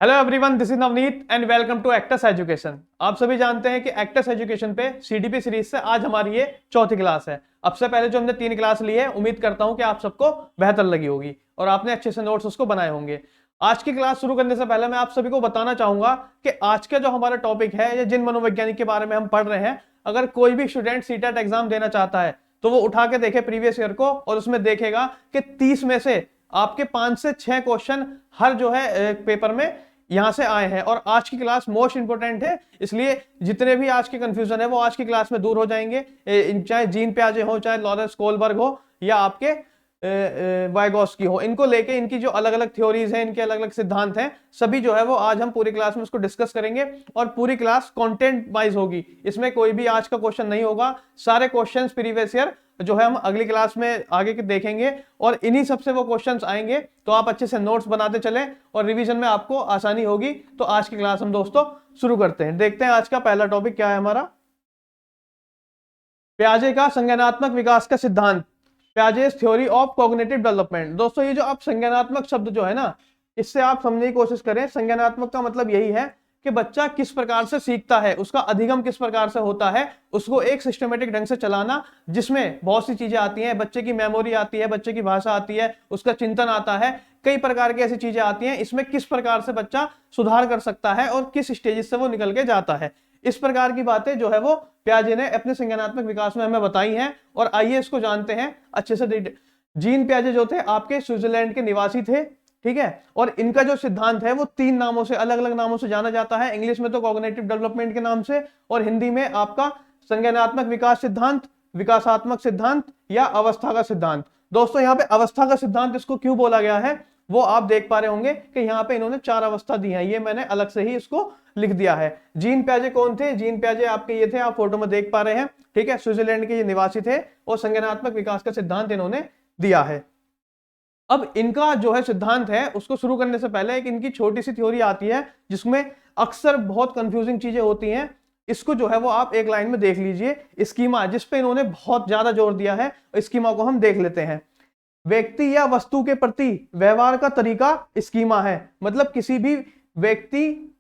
Hello everyone, this is Navneet and welcome to Actus education. आप सभी जानते हैं कि एक्टस एजुकेशन पे सीडीपी सीरीज से आज हमारी ये चौथी क्लास है। अब से पहले जो हमने 3 क्लास ली है, उम्मीद करता हूं कि आप सबको बेहतर लगी होगी और आपने अच्छे से नोट्स उसको बनाए होंगे। आज की क्लास शुरू करने से पहले मैं आप सभी को बताना चाहूंगा कि आज का जो हमारा टॉपिक है, या जिन मनोवैज्ञानिक के बारे में हम पढ़ रहे हैं, अगर कोई भी स्टूडेंट सीटेट एग्जाम देना चाहता है तो वो उठा के देखे प्रीवियस ईयर को और उसमें देखेगा कि 30 में से आपके 5 से 6 क्वेश्चन हर जो है पेपर में यहां से आए हैं। और आज की क्लास मोस्ट इंपोर्टेंट है, इसलिए जितने भी आज के कंफ्यूजन है वो आज की क्लास में दूर हो जाएंगे। चाहे जीन पियाजे हो, चाहे लॉरेंस कोलबर्ग हो, या आपके वाइगोस्की हो, इनको लेके इनकी जो अलग अलग थ्योरीज हैं, इनके अलग अलग सिद्धांत हैं, सभी जो है वो आज हम पूरी क्लास में उसको डिस्कस करेंगे। और पूरी क्लास कंटेंट वाइज होगी, इसमें कोई भी आज का क्वेश्चन नहीं होगा। सारे क्वेश्चंस प्रीवियस ईयर जो है हम अगली क्लास में आगे के देखेंगे और इन्हीं सबसे वो क्वेश्चंस आएंगे, तो आप अच्छे से नोट्स बनाते चलें और रिवीजन में आपको आसानी होगी। तो आज की क्लास हम दोस्तों शुरू करते हैं। देखते हैं आज का पहला टॉपिक क्या है हमारा। पियाजे का संज्ञानात्मक विकास का सिद्धांत, Piaget's theory of cognitive development. दोस्तों ये जो आप संज्ञानात्मक शब्द जो है ना, इससे आप समझने की कोशिश करें। संज्ञानात्मक का मतलब यही है कि बच्चा किस प्रकार से सीखता है, उसका अधिगम किस प्रकार से होता है, उसको एक सिस्टमेटिक ढंग से चलाना, जिसमें बहुत सी चीजें आती हैं। बच्चे की मेमोरी आती है, बच्चे की भाषा आती है, उसका चिंतन आता है, कई प्रकार की ऐसी चीजें आती हैं। इसमें किस प्रकार से बच्चा सुधार कर सकता है और किस स्टेज से वो निकल के जाता है, इस प्रकार की बातें जो है वो पियाजे ने अपने संज्ञानात्मक विकास में हमें बताई हैं। और आइए इसको जानते हैं अच्छे से। जीन पियाजे जो थे आपके स्विट्जरलैंड के निवासी थे, ठीक है। और इनका जो सिद्धांत है वो 3 नामों से, अलग अलग नामों से जाना जाता है। इंग्लिश में तो कॉग्निटिव डेवलपमेंट के नाम से, और हिंदी में आपका संज्ञानात्मक विकास सिद्धांत, विकासात्मक सिद्धांत, या अवस्था का सिद्धांत। दोस्तों यहाँ पे अवस्था का सिद्धांत इसको क्यों बोला गया है वो आप देख पा रहे होंगे कि यहाँ पे इन्होंने 4 अवस्था दी है। ये मैंने अलग से ही इसको लिख दिया है। जीन पियाजे कौन थे? जीन पियाजे आपके ये थे, आप फोटो में देख पा रहे हैं, ठीक है। स्विट्जरलैंड के ये निवासी थे और संज्ञानात्मक विकास का सिद्धांत इन्होंने दिया है। अब इनका जो है सिद्धांत है, उसको शुरू करने से पहले एक इनकी छोटी सी थ्योरी आती है जिसमें अक्सर बहुत कंफ्यूजिंग चीजें होती हैं। इसको जो है वो आप एक लाइन में देख लीजिए। स्कीमा, जिस पे इन्होंने बहुत ज्यादा जोर दिया है, स्कीमा को हम देख लेते हैं। व्यक्ति या वस्तु के प्रति व्यवहार का तरीका स्कीमा है। मतलब किसी भी व्यक्ति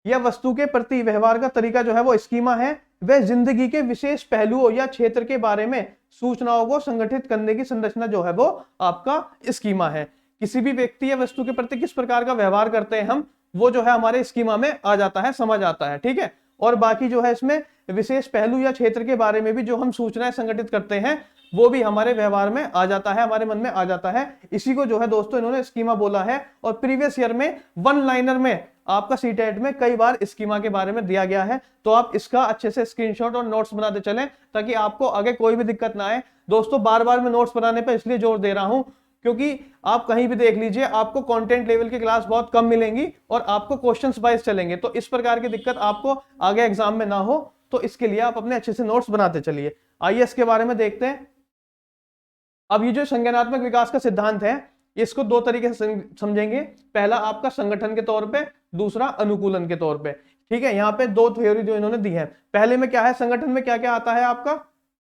या वस्तु के प्रति व्यवहार का तरीका जो है वो स्कीमा है। वह जिंदगी के विशेष पहलुओं या क्षेत्र के बारे में सूचनाओं को संगठित करने की संरचना जो है वो आपका स्कीमा है। किसी भी व्यक्ति या वस्तु के प्रति किस प्रकार का व्यवहार करते हैं हम, वो जो है हमारे स्कीमा में आ जाता है, समझ आता है, ठीक है। और बाकी जो है इसमें विशेष पहलू या क्षेत्र के बारे में भी जो हम सूचनाएं संगठित करते हैं, वो भी हमारे व्यवहार में आ जाता है, हमारे मन में आ जाता है। इसी को जो है दोस्तों इन्होंने स्कीमा बोला है। और प्रीवियस ईयर में 1 लाइनर में आपका सीटेट में कई बार स्कीमा के बारे में दिया गया है, तो आप इसका अच्छे से स्क्रीनशॉट और नोट्स बनाते चलें ताकि आपको आगे कोई भी दिक्कत ना आए। दोस्तों बार बार मैं नोट्स बनाने पर इसलिए जोर दे रहा हूं क्योंकि आप कहीं भी देख लीजिए, आपको कंटेंट लेवल की क्लास बहुत कम मिलेंगी और आपको क्वेश्चंस वाइज चलेंगे। तो इस प्रकार की दिक्कत आपको आगे एग्जाम में ना हो, तो इसके लिए आप अपने अच्छे से नोट्स बनाते चलिए। आइए इसके बारे में देखते हैं। अब ये जो संज्ञानात्मक विकास का सिद्धांत है, इसको 2 तरीके से समझेंगे। पहला आपका संगठन के तौर पे, दूसरा अनुकूलन के तौर पे, ठीक है। यहाँ पे 2 थ्योरी जो इन्होंने दी है। पहले में क्या है, संगठन में क्या क्या आता है आपका?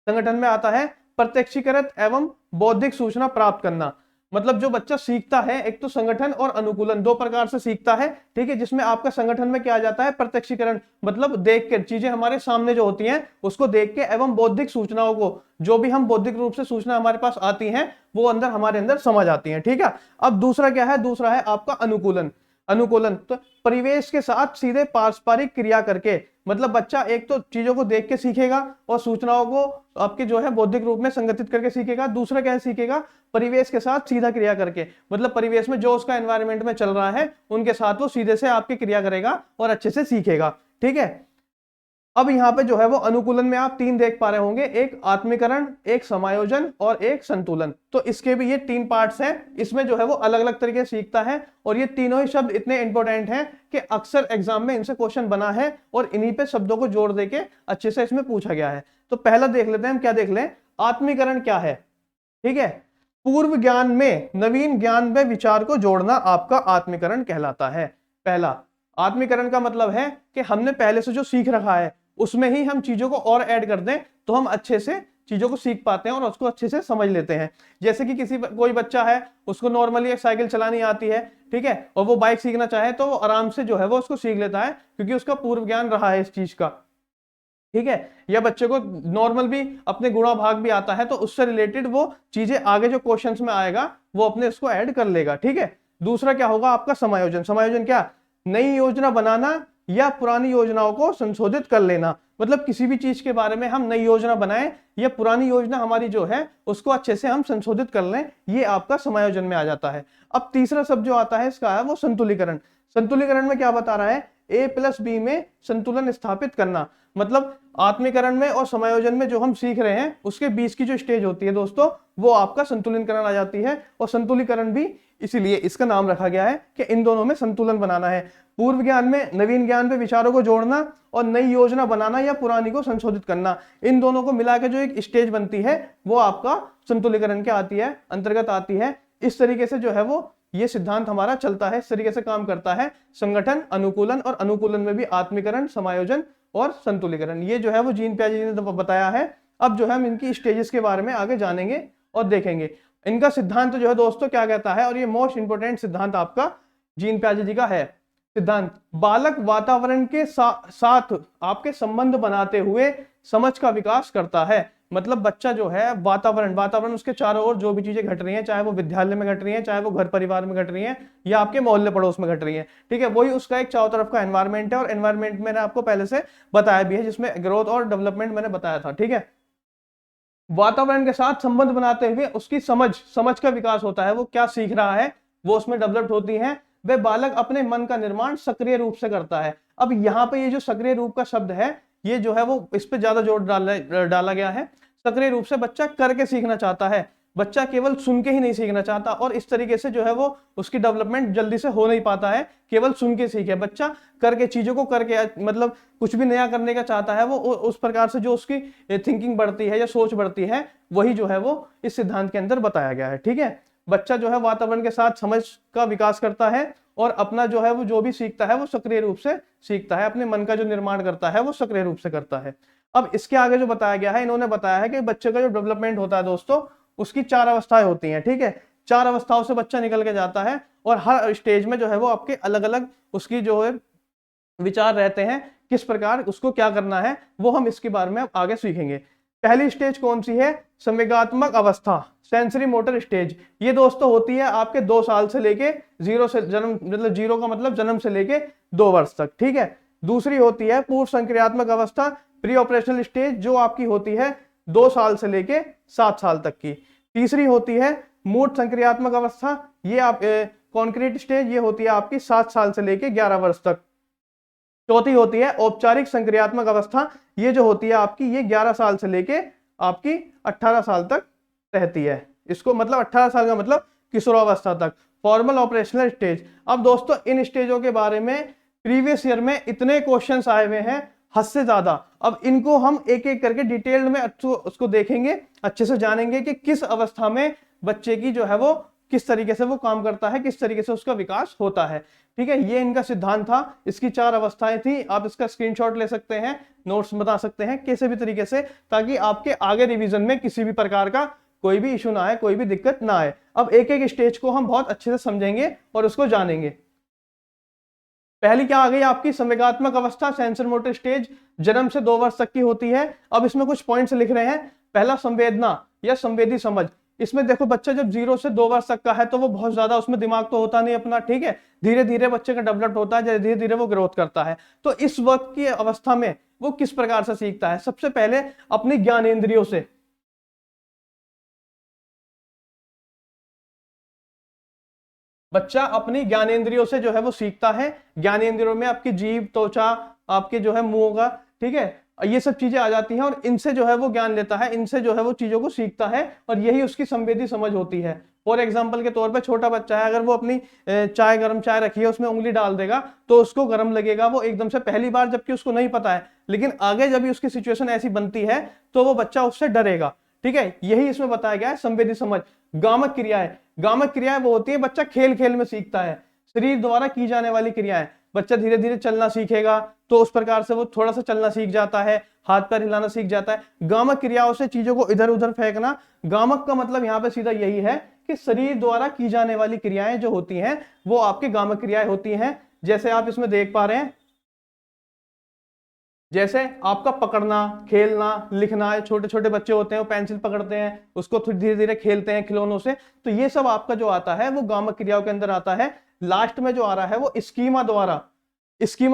संगठन में आता है प्रत्यक्षीकृत एवं बौद्धिक सूचना प्राप्त करना। मतलब जो बच्चा सीखता है, एक तो संगठन और अनुकूलन 2 प्रकार से सीखता है, ठीक है। जिसमें आपका संगठन में क्या आ जाता है, प्रत्यक्षीकरण, मतलब देख के चीजें हमारे सामने जो होती हैं उसको देख के, एवं बौद्धिक सूचनाओं को, जो भी हम बौद्धिक रूप से सूचना हमारे पास आती हैं वो अंदर हमारे अंदर समझ आती हैं, ठीक है। अब दूसरा क्या है, दूसरा है आपका अनुकूलन। अनुकूलन तो परिवेश के साथ सीधे पारस्परिक क्रिया करके, मतलब बच्चा एक तो चीजों को देख के सीखेगा और सूचनाओं को आपके जो है बौद्धिक रूप में संगठित करके सीखेगा। दूसरा क्या सीखेगा, परिवेश के साथ सीधा क्रिया करके, मतलब परिवेश में जो उसका एनवायरनमेंट में चल रहा है उनके साथ वो सीधे से आपकी क्रिया करेगा और अच्छे से सीखेगा, ठीक है। अब यहाँ पे जो है वो अनुकूलन में आप 3 देख पा रहे होंगे, एक आत्मीकरण, एक समायोजन और एक संतुलन। तो इसके भी ये 3 पार्ट्स हैं। इसमें जो है वो अलग अलग तरीके से सीखता है और ये तीनों ही शब्द इतने इंपॉर्टेंट हैं कि अक्सर एग्जाम में इनसे क्वेश्चन बना है और इन्हीं पे शब्दों को जोड़ देके अच्छे से इसमें पूछा गया है। तो पहला देख लेते हैं हम, क्या देख लें, आत्मीकरण क्या है, ठीक है। पूर्व ज्ञान में नवीन ज्ञान व विचार को जोड़ना आपका आत्मीकरण कहलाता है। पहला आत्मीकरण का मतलब है कि हमने पहले से जो सीख रखा है उसमें ही हम चीजों को और ऐड कर दें तो हम अच्छे से चीजों को सीख पाते हैं और उसको अच्छे से समझ लेते हैं। जैसे कि कोई बच्चा है, उसको नॉर्मली एक साइकिल चलानी आती है, ठीक है, और वो बाइक सीखना चाहे तो वो आराम से जो है वो उसको सीख लेता है, क्योंकि उसका पूर्व ज्ञान रहा है इस चीज का, ठीक है। या बच्चे को नॉर्मल भी अपने गुणा भाग भी आता है, तो उससे रिलेटेड वो चीजें आगे जो क्वेश्चंस में आएगा वो अपने इसको ऐड कर लेगा, ठीक है। दूसरा क्या होगा आपका समायोजन। समायोजन क्या, नई योजना बनाना या पुरानी योजनाओं को संशोधित कर लेना। मतलब किसी भी चीज के बारे में हम नई योजना बनाएं या पुरानी योजना हमारी जो है उसको अच्छे से हम संशोधित कर लें, ये आपका समायोजन में आ जाता है। अब तीसरा शब्द जो आता है इसका है वो संतुलीकरण। संतुलीकरण में क्या बता रहा है, a प्लस बी में संतुलन स्थापित करना। मतलब आत्मीकरण में और समायोजन में जो हम सीख रहे हैं उसके बीच की जो स्टेज होती है दोस्तों, वो आपका संतुलिकरण आ जाती है। और संतुलीकरण भी इसीलिए इसका नाम रखा गया है कि इन दोनों में संतुलन बनाना है। पूर्व ज्ञान में नवीन ज्ञान पे विचारों को जोड़ना और नई योजना बनाना या पुरानी को संशोधित करना, इन दोनों को मिला के जो एक स्टेज बनती है वो आपका संतुलीकरण के आती है, अंतर्गत आती है। इस तरीके से जो है वो ये सिद्धांत हमारा चलता है, इस तरीके से काम करता है संगठन, अनुकूलन, और अनुकूलन में भी आत्मीकरण, समायोजन और संतुलीकरण। ये जो है वो जीन पियाजे ने बताया है। अब जो है हम इनकी स्टेजेस के बारे में आगे जानेंगे और देखेंगे। इनका सिद्धांत जो है दोस्तों क्या कहता है, और ये मोस्ट इंपोर्टेंट सिद्धांत आपका जीन पियाजे जी का है। सिद्धांत, बालक वातावरण के साथ आपके संबंध बनाते हुए समझ का विकास करता है। मतलब बच्चा जो है वातावरण उसके चारों ओर जो भी चीजें घट रही हैं, चाहे वो विद्यालय में घट रही हैं, चाहे वो घर परिवार में घट रही हैं, या आपके मोहल्ले पड़ोस में घट रही हैं, ठीक है, वही उसका एक चारों तरफ का एनवायरमेंट है। और एनवायरमेंट मैंने आपको पहले से बताया भी है, जिसमें ग्रोथ और डेवलपमेंट मैंने बताया था, ठीक है। वातावरण के साथ संबंध बनाते हुए उसकी समझ का विकास होता है। वो क्या सीख रहा है वो उसमें डेवलप्ड होती है। वह बालक अपने मन का निर्माण सक्रिय रूप से करता है। अब यहाँ पे ये जो सक्रिय रूप का शब्द है, ये जो है वो इस पे ज्यादा जोर डाला गया है। सक्रिय रूप से बच्चा करके सीखना चाहता है, बच्चा केवल सुन के ही नहीं सीखना चाहता, और इस तरीके से जो है वो उसकी डेवलपमेंट जल्दी से हो नहीं पाता है केवल सुन के सीखे। बच्चा करके चीजों को करके, मतलब कुछ भी नया करने का चाहता है, वो उस प्रकार से जो उसकी थिंकिंग बढ़ती है या सोच बढ़ती है, वही जो है वो इस सिद्धांत के अंदर बताया गया है, ठीक है। बच्चा जो है वातावरण के साथ समझ का विकास करता है और अपना जो है वो जो भी सीखता है वो सक्रिय रूप से सीखता है, अपने मन का जो निर्माण करता है वो सक्रिय रूप से करता है। अब इसके आगे जो बताया गया है, इन्होंने बताया है कि बच्चे का जो डेवलपमेंट होता है दोस्तों, उसकी 4 अवस्थाएं होती हैं, ठीक है। 4 अवस्थाओं से बच्चा निकल के जाता है, और हर स्टेज में जो है वो आपके अलग अलग उसकी जो है विचार रहते हैं, किस प्रकार उसको क्या करना है, वो हम इसके बारे में आगे सीखेंगे। पहली स्टेज कौन सी है, संवेगात्मक अवस्था, सेंसरी मोटर स्टेज। ये दोस्तों होती है आपके 2 साल से लेके 0 से जन्म, मतलब 0 का मतलब जन्म से लेके 2 वर्ष तक, ठीक है। दूसरी होती है पूर्व संक्रियात्मक अवस्था, प्री ऑपरेशनल स्टेज, जो आपकी होती है 2 साल से लेके 7 साल तक की। तीसरी होती है मूर्त संक्रियात्मक अवस्था, ये आप कॉन्क्रीट स्टेज, ये होती है आपकी 7 साल से लेके 11 वर्ष तक। चौथी होती है औपचारिक संक्रियात्मक अवस्था, ये जो होती है आपकी ये 11 साल से लेके आपकी 18 साल तक रहती है। इसको मतलब 18 साल का मतलब किशोरावस्था तक। Formal operational stage. अब दोस्तों इन स्टेजों के बारे में प्रीवियस ईयर में इतने क्वेश्चंस आए हुए हैं, हद से ज्यादा। अब इनको हम एक एक करके डिटेल्ड में उसको देखेंगे, अच्छे से जानेंगे कि किस अवस्था में बच्चे की जो है वो किस तरीके से वो काम करता है, किस तरीके से उसका विकास होता है, ठीक है। ये इनका सिद्धांत था, इसकी 4 अवस्थाएं थी। आप इसका स्क्रीनशॉट ले सकते हैं, नोट्स बता सकते हैं किसी भी तरीके से, ताकि आपके आगे रिवीजन में किसी भी प्रकार का कोई भी इशू ना आए, कोई भी दिक्कत ना आए। अब एक एक स्टेज को हम बहुत अच्छे से समझेंगे और उसको जानेंगे। पहली क्या आ गई आपकी, संवेगात्मक अवस्था, सेंसर मोटर स्टेज, जन्म से 2 वर्ष तक की होती है। अब इसमें कुछ पॉइंट्स लिख रहे हैं। पहला संवेदना या संवेदी समझ। इसमें देखो बच्चा जब 0 से 2 वर्ष तक का है तो वो बहुत ज्यादा उसमें दिमाग तो होता नहीं अपना, ठीक है। धीरे धीरे बच्चे का डेवलप होता है, धीरे धीरे वो ग्रोथ करता है। तो इस वक्त की अवस्था में वो किस प्रकार से सीखता है, सबसे पहले अपनी ज्ञानेंद्रियों से। बच्चा अपनी ज्ञानेंद्रियों से जो है वो सीखता है। ज्ञानेंद्रियों में आपकी जीभ, त्वचा, आपके जो है मुंह होगा, ठीक है, ये सब चीजें आ जाती हैं और इनसे जो है वो ज्ञान लेता है, इनसे जो है वो चीजों को सीखता है, और यही उसकी संवेदी समझ होती है। फॉर एग्जाम्पल के तौर पे छोटा बच्चा है, अगर वो अपनी चाय, गर्म चाय रखी है, उसमें उंगली डाल देगा तो उसको गर्म लगेगा, वो एकदम से पहली बार, जबकि उसको नहीं पता है। लेकिन आगे जब भी उसकी सिचुएशन ऐसी बनती है तो वो बच्चा उससे डरेगा, ठीक है। यही इसमें बताया गया है संवेदी समझ। गामक क्रियाएं। गामक क्रियाएं वो होती है बच्चा खेल खेल में सीखता है, शरीर द्वारा की जाने वाली क्रियाएं। बच्चा धीरे धीरे चलना सीखेगा तो उस प्रकार से वो थोड़ा सा चलना सीख जाता है, हाथ पैर हिलाना सीख जाता है। गामक क्रियाओं से चीजों को इधर उधर फेंकना, गामक का मतलब यहाँ पे सीधा यही है कि शरीर द्वारा की जाने वाली क्रियाएं जो होती हैं वो आपकी गामक क्रियाएं होती हैं। जैसे आप इसमें देख पा रहे हैं, जैसे आपका पकड़ना, खेलना, लिखना, छोटे छोटे बच्चे होते हैं वो पेंसिल पकड़ते हैं, उसको धीरे धीरे खेलते हैं खिलौनों से, तो ये सब आपका जो आता है वो गामक क्रियाओं के अंदर आता है। लास्ट में जो आ रहा है वो स्कीमा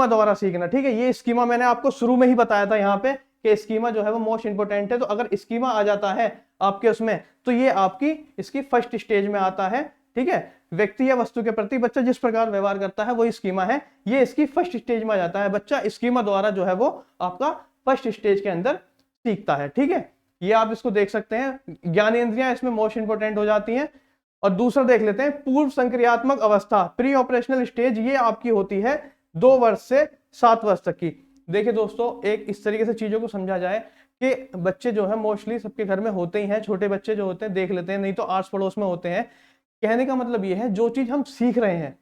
द्वारा सीखना। ठीक है, ये स्कीमा मैंने आपको शुरू में ही बताया था यहाँ पे कि स्कीमा जो है वो मोस्ट इंपोर्टेंट है। तो अगर स्कीमा आ जाता है आपके उसमें तो ये आपकी इसकी फर्स्ट स्टेज में आता है। ठीक है, व्यक्ति या वस्तु के प्रति बच्चा जिस प्रकार व्यवहार करता है वही स्कीमा है, ये इसकी फर्स्ट स्टेज में आ जाता है। बच्चा स्कीमा द्वारा जो है वो आपका फर्स्ट स्टेज के अंदर सीखता है। ठीक है, ये आप इसको देख सकते हैं, ज्ञानेंद्रियां इसमें मोस्ट इंपोर्टेंट हो जाती हैं। और दूसरा देख लेते हैं, पूर्व संक्रियात्मक अवस्था, प्री ऑपरेशनल स्टेज, ये आपकी होती है 2 वर्ष से 7 वर्ष तक की। देखिए दोस्तों, एक इस तरीके से चीजों को समझा जाए कि बच्चे जो है मोस्टली सबके घर में होते ही हैं, छोटे बच्चे जो होते हैं देख लेते हैं, नहीं तो आस पड़ोस में होते हैं। कहने का मतलब ये है जो चीज हम सीख रहे हैं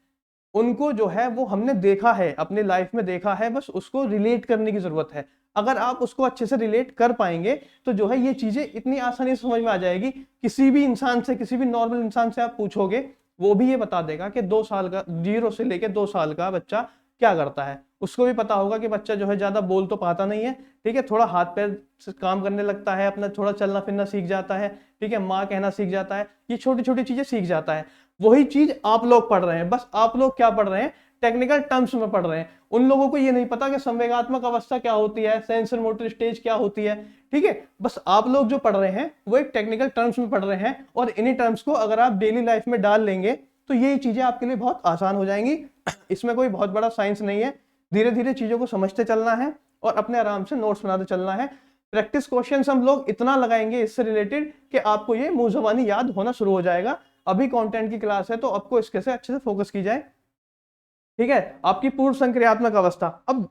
उनको जो है वो हमने देखा है, अपनी लाइफ में देखा है, बस उसको रिलेट करने की जरूरत है। अगर आप उसको अच्छे से रिलेट कर पाएंगे तो जो है ये चीजें इतनी आसानी से समझ में आ जाएगी। किसी भी इंसान से, किसी भी नॉर्मल इंसान से आप पूछोगे वो भी ये बता देगा कि 2 साल का, 0 से लेके 2 साल का बच्चा क्या करता है। उसको भी पता होगा कि बच्चा जो है ज्यादा बोल तो पाता नहीं है, ठीक है, थोड़ा हाथ पैर से काम करने लगता है, अपना थोड़ा चलना फिरना सीख जाता है, ठीक है, माँ कहना सीख जाता है, ये छोटी छोटी चीजें सीख जाता है। वही चीज आप लोग पढ़ रहे हैं, बस आप लोग क्या पढ़ रहे हैं, टेक्निकल टर्म्स में पढ़ रहे हैं। उन लोगों को ये नहीं पता कि संवेगात्मक अवस्था क्या होती है, सेंसर मोटर स्टेज क्या होती है। ठीक है, बस आप लोग जो पढ़ रहे हैं वो एक टेक्निकल टर्म्स में पढ़ रहे हैं, और इन्हीं टर्म्स को अगर आप डेली लाइफ में डाल लेंगे तो यही चीजें आपके लिए बहुत आसान हो जाएंगी। इसमें कोई बहुत बड़ा साइंस नहीं है, धीरे धीरे चीजों को समझते चलना है और अपने आराम से नोट्स बनाते चलना है। प्रैक्टिस क्वेश्चंस हम लोग इतना लगाएंगे इससे रिलेटेड कि आपको ये मुंह ज़बानी याद होना शुरू हो जाएगा। अभी कंटेंट की क्लास है तो आपको इसके से अच्छे से फोकस की जाए। ठीक है, आपकी पूर्व संक्रियात्मक अवस्था, अब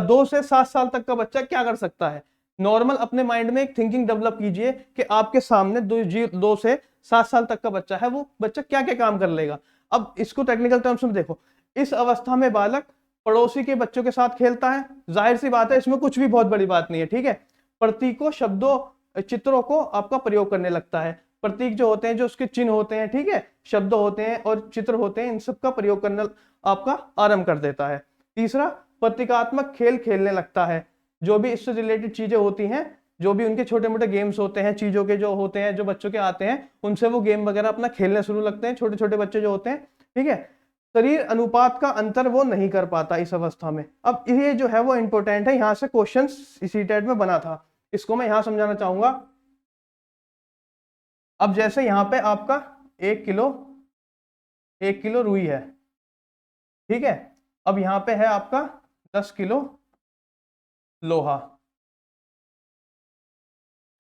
2 से 7 साल तक का बच्चा क्या कर सकता है। नॉर्मल अपने माइंड में एक थिंकिंग डेवलप कीजिए कि आपके सामने 2 से 7 साल तक का बच्चा है, वो बच्चा क्या क्या काम कर लेगा। अब इसको टेक्निकल टर्म्स में देखो, इस अवस्था में बालक पड़ोसी के बच्चों के साथ खेलता है, जाहिर सी बात है इसमें कुछ भी बहुत बड़ी बात नहीं है। ठीक है, प्रतीकों, शब्दों, चित्रों को आपका प्रयोग करने लगता है। प्रतीक जो होते हैं, जो उसके चिन्ह होते हैं, ठीक है, शब्द होते हैं और चित्र होते हैं, इन सब का प्रयोग करना आपका आरंभ कर देता है। तीसरा, प्रतीकात्मक खेल खेलने लगता है। जो भी इससे रिलेटेड चीजें होती हैं, जो भी उनके छोटे मोटे गेम्स होते हैं, चीजों के जो होते हैं, जो बच्चों के आते हैं, उनसे वो गेम वगैरह अपना खेलने शुरू लगते हैं, छोटे छोटे बच्चे जो होते हैं। ठीक है, शरीर अनुपात का अंतर वो नहीं कर पाता इस अवस्था में। अब ये जो है वो इंपॉर्टेंट है, यहां से क्वेश्चन इसी टाइप में बना था, इसको मैं यहां समझाना चाहूंगा। अब जैसे यहां पे आपका 1 किलो रुई है, ठीक है, अब यहां पे है आपका 10 किलो लोहा।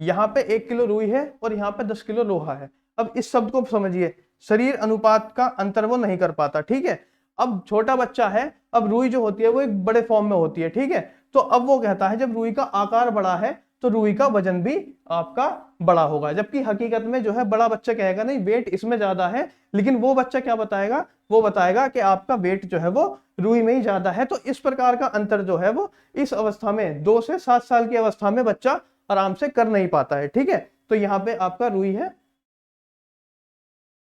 यहां पे 1 किलो रुई है और यहां पे 10 किलो लोहा है। अब इस शब्द को समझिए, शरीर अनुपात का अंतर वो नहीं कर पाता। ठीक है, अब छोटा बच्चा है, अब रुई जो होती है वो एक बड़े फॉर्म में होती है। ठीक है, तो अब वो कहता है जब रुई का आकार बड़ा है तो रुई का वजन भी आपका बड़ा होगा, जबकि हकीकत में जो है बड़ा बच्चा कहेगा नहीं वेट इसमें ज्यादा है, लेकिन वो बच्चा क्या बताएगा, वो बताएगा कि आपका वेट जो है वो रुई में ही ज्यादा है। तो इस प्रकार का अंतर जो है वो इस अवस्था में 2 से 7 साल की अवस्था में बच्चा आराम से कर नहीं पाता है। ठीक है, तो यहाँ पे आपका रुई है,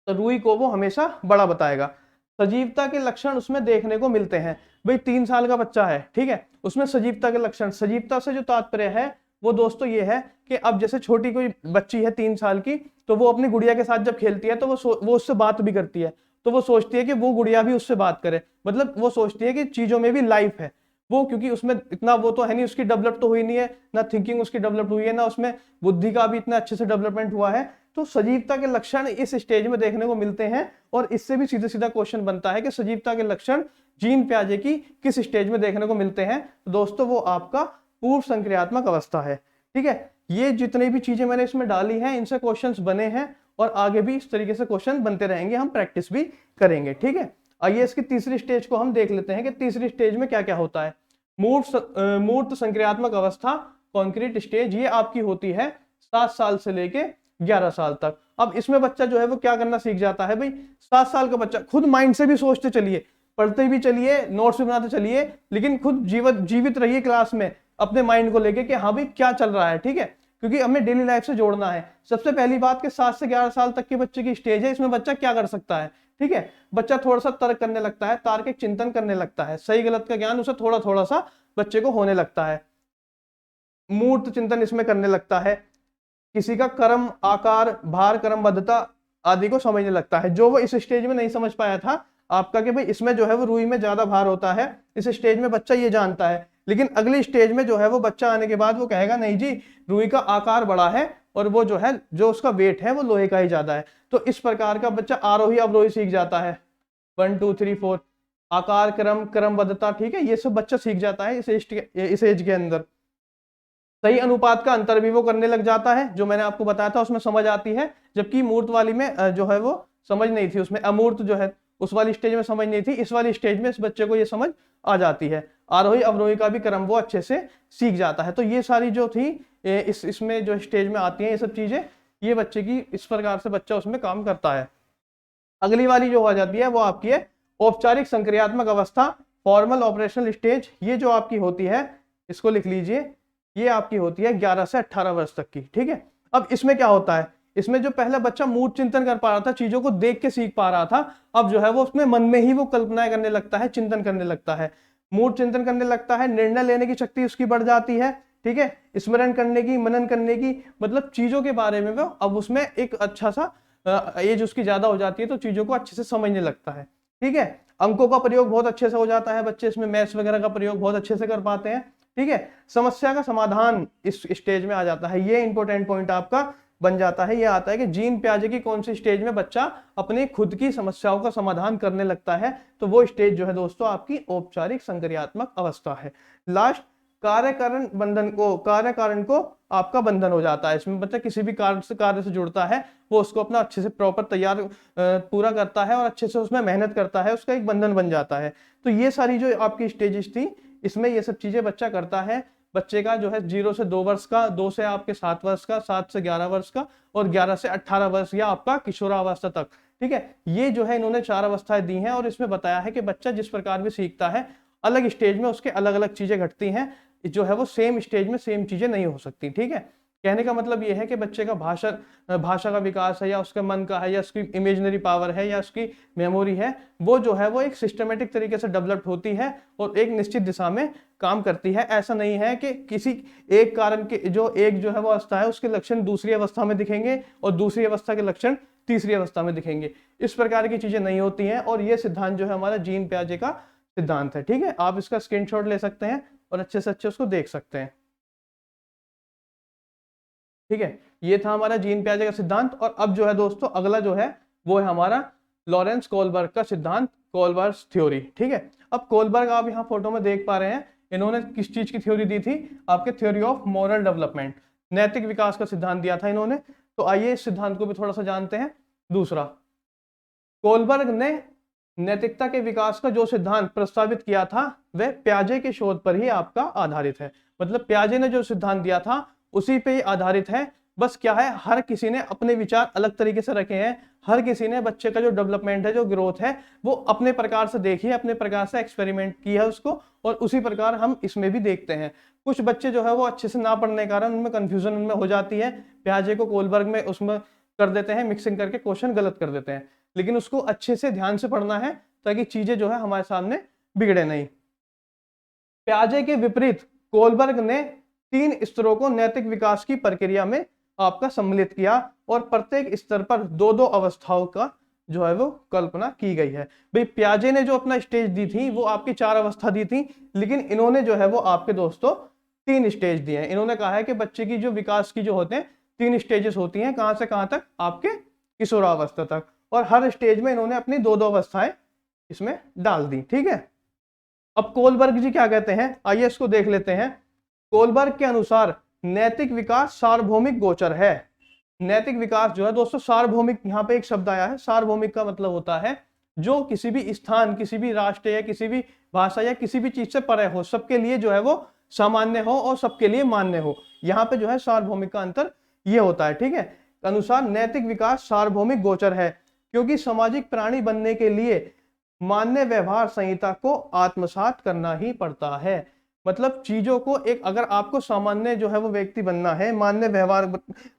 तो रुई को वो हमेशा बड़ा बताएगा। सजीवता के लक्षण उसमें देखने को मिलते हैं। भाई 3 साल का बच्चा है, ठीक है, उसमें सजीवता के लक्षण, सजीवता से जो तात्पर्य है वो दोस्तों ये है कि अब जैसे छोटी कोई बच्ची है 3 साल की, तो वो अपनी गुड़िया के साथ जब खेलती है तो वो उससे बात भी करती है, तो वो सोचती है कि वो गुड़िया भी उससे बात करे, मतलब वो सोचती है कि चीजों में भी लाइफ है। वो क्योंकि उसमें इतना वो तो है नहीं, उसकी डेवलप तो हुई नहीं है, ना थिंकिंग उसकी डेवलप हुई है, ना उसमें बुद्धि का भी इतना अच्छे से डेवलपमेंट हुआ है। तो सजीवता के लक्षण इस स्टेज में देखने को मिलते हैं, और इससे भी सीधा सीधा क्वेश्चन बनता है कि सजीवता के लक्षण जीन प्याजे की किस स्टेज में देखने को मिलते हैं। तो दोस्तों वो आपका पूर्व संक्रियात्मक अवस्था है। ठीक है, ये जितनी भी चीजें मैंने इसमें डाली हैं इनसे क्वेश्चंस बने हैं, और आगे भी इस तरीके से क्वेश्चन बनते रहेंगे, हम प्रैक्टिस भी करेंगे। ठीक है, आइए इसकी तीसरी स्टेज को हम देख लेते हैं कि तीसरी स्टेज में क्या क्या होता है। मूर्त संक्रियात्मक अवस्था, कॉन्क्रीट स्टेज, ये आपकी होती है 7 साल से लेके 11 साल तक। अब इसमें बच्चा जो है वो क्या करना सीख जाता है। भाई 7 साल का बच्चा खुद माइंड से भी सोचते चलिए, पढ़ते भी चलिए, नोट्स भी बनाते चलिए, लेकिन खुद जीवित रहिए क्लास में अपने माइंड को लेके कि हाँ भाई क्या चल रहा है, ठीक है, क्योंकि हमें डेली लाइफ से जोड़ना है। सबसे पहली बात कि 7 से 11 साल तक के बच्चे की स्टेज है, इसमें बच्चा क्या कर सकता है, ठीक है। बच्चा थोड़ा सा तर्क करने लगता है, तार्किक चिंतन करने लगता है, सही गलत का ज्ञान उसे थोड़ा थोड़ा सा बच्चे को होने लगता है, मूर्त चिंतन इसमें करने लगता है, किसी का कर्म, आकार, भार, क्रमबद्धता आदि को समझने लगता है, जो वो इस स्टेज में नहीं समझ पाया था आपका कि भाई इसमें जो है वो रुई में ज्यादा भार होता है। इस स्टेज में बच्चा ये जानता है, लेकिन अगली स्टेज में जो है वो बच्चा आने के बाद वो कहेगा नहीं जी, रुई का आकार बड़ा है और वो जो है, जो उसका वेट है वो लोहे का ही ज्यादा है। तो इस प्रकार का बच्चा आरोही अवरोही सीख जाता है, 1 2 3 4, आकार, क्रम, क्रमबद्धता, ठीक है, ये सब बच्चा सीख जाता है इस एज के अंदर। सही अनुपात का अंतर भी वो करने लग जाता है, जो मैंने आपको बताया था उसमें समझ आती है, जबकि मूर्त वाली में जो है वो समझ नहीं थी, उसमें अमूर्त जो है उस वाली स्टेज में समझ नहीं थी, इस वाली स्टेज में इस बच्चे को ये समझ आ जाती है। आरोही अवरोही का भी क्रम वो अच्छे से सीख जाता है। तो ये सारी जो थी इसमें जो स्टेज में आती है ये सब चीजें, ये बच्चे की इस प्रकार से बच्चा उसमें काम करता है। अगली वाली जो आ जाती है वो आपकी है औपचारिक संक्रियात्मक अवस्था, फॉर्मल ऑपरेशनल स्टेज। ये जो आपकी होती है, इसको लिख लीजिए, ये आपकी होती है 11 से 18 वर्ष तक की, ठीक है। अब इसमें क्या होता है, इसमें जो पहला बच्चा मूर्त चिंतन कर पा रहा था, चीजों को देख के सीख पा रहा था, अब जो है वो उसमें मन में ही वो कल्पनाएं करने लगता है, चिंतन करने लगता है, मूर्त चिंतन करने लगता है, निर्णय लेने की शक्ति उसकी बढ़ जाती है, ठीक है, स्मरण करने की, मनन करने की, मतलब चीजों के बारे में वो अब उसमें एक अच्छा सा एज उसकी ज्यादा हो जाती है, तो चीजों को अच्छे से समझने लगता है, ठीक है। अंकों का प्रयोग बहुत अच्छे से हो जाता है, बच्चे इसमें मैथ्स वगैरह का प्रयोग बहुत अच्छे से कर पाते हैं, ठीक है। समस्या का समाधान इस स्टेज में आ जाता है, ये इंपॉर्टेंट पॉइंट आपका बन जाता है। ये आता है कि जीन पियाजे की कौन सी स्टेज में बच्चा अपनी खुद की समस्याओं का समाधान करने लगता है, तो वो स्टेज जो है दोस्तों आपकी औपचारिक संक्रियात्मक अवस्था है। लास्ट कार्य कारण को आपका बंधन हो जाता है, इसमें बच्चा किसी भी कार्य से जुड़ता है, वो उसको अपना अच्छे से प्रॉपर तैयार पूरा करता है और अच्छे से उसमें मेहनत करता है, उसका एक बंधन बन जाता है। तो ये सारी जो आपकी स्टेजेस थी, इसमें ये सब चीजें बच्चा करता है। बच्चे का जो है 0 से 2 वर्ष का, 2 से आपके 7 वर्ष का, 7 से 11 वर्ष का और 11 से 18 वर्ष या आपका किशोरावस्था तक, ठीक है। ये जो है इन्होंने 4 अवस्थाएं दी हैं और इसमें बताया है कि बच्चा जिस प्रकार भी सीखता है, अलग स्टेज में उसके अलग अलग चीजें घटती हैं, जो है वो सेम स्टेज में सेम चीजें नहीं हो सकती, ठीक है। कहने का मतलब ये है कि बच्चे का भाषा का विकास है, या उसके मन का है, या उसकी इमेजिनरी पावर है, या उसकी मेमोरी है, वो जो है वो एक सिस्टमेटिक तरीके से डेवलप्ड होती है और एक निश्चित दिशा में काम करती है। ऐसा नहीं है कि किसी एक कारण के जो है वो अवस्था है, उसके लक्षण दूसरी अवस्था में दिखेंगे और दूसरी अवस्था के लक्षण तीसरी अवस्था में दिखेंगे, इस प्रकार की चीजें नहीं होती हैं। और ये सिद्धांत जो है हमारा जीन पियाजे का सिद्धांत है, ठीक है। आप इसका स्क्रीनशॉट ले सकते हैं और अच्छे से अच्छे उसको देख सकते हैं, ठीक है। ये था हमारा जीन पियाजे का सिद्धांत। और अब जो है दोस्तों अगला जो है वो है हमारा लॉरेंस कोलबर्ग का सिद्धांत, कोलबर्ग थ्योरी, ठीक है। अब कोलबर्ग आप यहाँ फोटो में देख पा रहे हैं, इन्होंने किस चीज की थ्योरी दी थी, आपके थ्योरी ऑफ मॉरल डेवलपमेंट, नैतिक विकास का सिद्धांत दिया था इन्होंने। तो आइए इस सिद्धांत को भी थोड़ा सा जानते हैं। दूसरा, कोलबर्ग ने नैतिकता के विकास का जो सिद्धांत प्रस्तावित किया था वह प्याजे के शोध पर ही आपका आधारित है, मतलब प्याजे ने जो सिद्धांत दिया था उसी पे ही आधारित है। बस क्या है, हर किसी ने अपने विचार अलग तरीके से रखे हैं, हर किसी ने बच्चे का जो डेवलपमेंट है, जो ग्रोथ है, वो अपने प्रकार से देखी है, अपने प्रकार से एक्सपेरिमेंट किया है उसको, और उसी प्रकार हम इसमें भी देखते हैं। कुछ बच्चे जो है वो अच्छे से ना पढ़ने के कारण उनमें कंफ्यूजन उनमें हो जाती है, प्याजे को कोलबर्ग में उसमें कर देते हैं, मिक्सिंग करके क्वेश्चन गलत कर देते हैं, लेकिन उसको अच्छे से ध्यान से पढ़ना है ताकि चीजें जो है हमारे सामने बिगड़े नहीं। प्याजे के विपरीत कोलबर्ग ने 3 स्तरों को नैतिक विकास की प्रक्रिया में आपका सम्मिलित किया और प्रत्येक स्तर पर 2-2 अवस्थाओं का जो है वो कल्पना की गई है। भाई प्याजे ने जो अपना स्टेज दी थी वो आपकी 4 अवस्था दी थी, लेकिन इन्होंने जो है वो आपके दोस्तों 3 स्टेज दिए हैं। इन्होंने कहा है कि बच्चे की जो विकास की जो होते हैं 3 स्टेजेस होती हैं, कहां से कहां तक, आपके किशोरावस्था तक, और हर स्टेज में इन्होंने अपनी 2-2 अवस्थाएं इसमें डाल दी, ठीक है। अब कोलबर्ग जी क्या कहते हैं, आइए इसको देख लेते हैं। कोलबर्ग के अनुसार नैतिक विकास सार्वभौमिक गोचर है। नैतिक विकास जो है दोस्तों सार्वभौमिक, यहाँ पे एक शब्द आया है, सार्वभौमिक का मतलब होता है जो किसी भी स्थान, किसी भी राष्ट्र या किसी भी भाषा या किसी भी चीज से परे हो, सबके लिए जो है वो सामान्य हो और सबके लिए मान्य हो। यहाँ पे जो है सार्वभौमिक का अंतर ये होता है, ठीक है। अनुसार नैतिक विकास सार्वभौमिक गोचर है क्योंकि सामाजिक प्राणी बनने के लिए मान्य व्यवहार संहिता को आत्मसात करना ही पड़ता है। मतलब चीजों को एक, अगर आपको सामान्य जो है वो व्यक्ति बनना है, मान्य व्यवहार